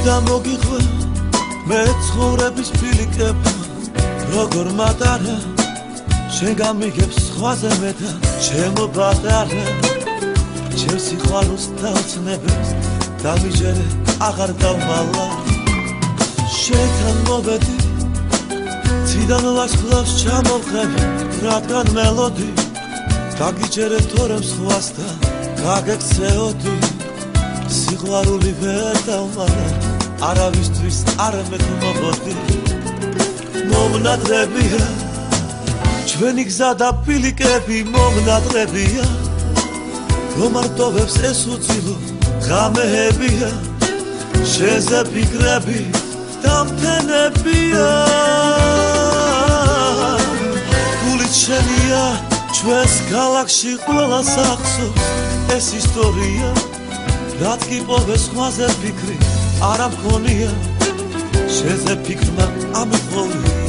და მოგიხვე მე ცხოვრების ფილიკება როგორ მატარა შენ გამიგებს სხვაზე მე და ჩემო პატარა ჩემ სიყვარულს დავცნებებს დამიჯერე აღარ დავმალა შენთან მოვედი ციდან ლაშქრავს ჩამოვხები რადგან მელოდი გაგიჯერე თორემ სხვასთან გაგექცეოდი სიყვარული ვერ დავმალა არავისთვის არ მეთმობოდი მომნადრებია ჩვენი გზა და ფილიკები მომნადრებია რომ არ ტოვებს ეს უცილო ღამეებია შენზე ფიქრები დამთენებია გულით შენია ჩვენს ქალაქში ყველა სახსოვს ეს ისტორია რაც გიპოვეს სხვაზე ფიქრი არა მქონია შენზე ფიქრმა ამიფოლია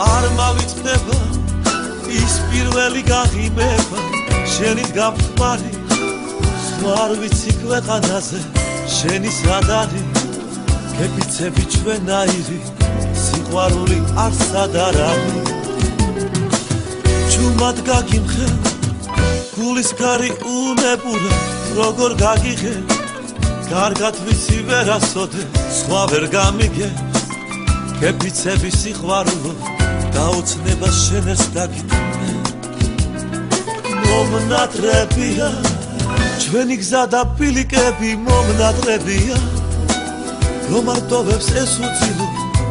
არ მავიწყდება ის პირველი გაღიმება შენით გამხმარი სხვა არ ვიცი ქვეყანაზე შენი სად არის გეფიცები ჩვენაირი სიყვარული არ სად არ არის ჩუმად გაგიმხელ გულის გარი უნებურა როგორ გაგიღე კარგად ვიცი ვერასოდე სხვა ვერ გამიგე გეფიცები სიყვარულო დაუცნება შენეს დაგიტანე მომნადრებია ჩვენი გზა და ფილიკები მომნადრებია რომ არ ტოვებს ეს უცილო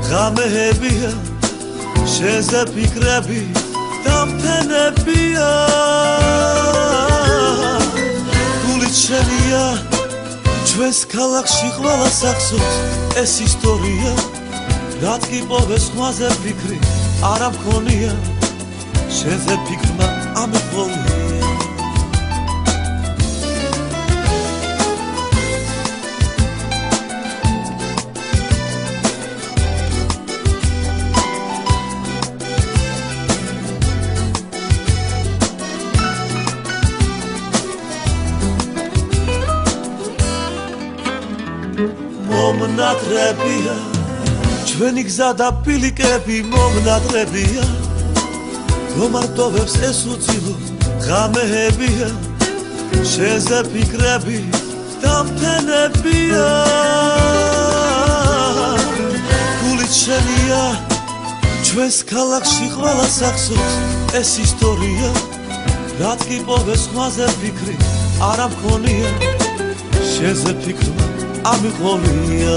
ღამეებია შენზე ფიქრები დამთენებია გულით შენია ჩვენს ქალაქში ყველა სახსოვს ეს ისტორია რაც გიპოვეს სხვაზე ფიქრი არა მქონია შენზე ფიქრმა ამიფოლია მომნადრებია ჩვენი გზა და ფილიკები მომნადრებია რომ არ ტოვებს ეს უცილო ღამეებია შენზე ფიქრები დამთენებია გულით შენია ჩვენს ქალაქში ყველა სახსოვს ეს ისტორია რაც გიპოვეს სხვაზე ფიქრი არა მქონია შენზე ფიქრმა ამიყოლია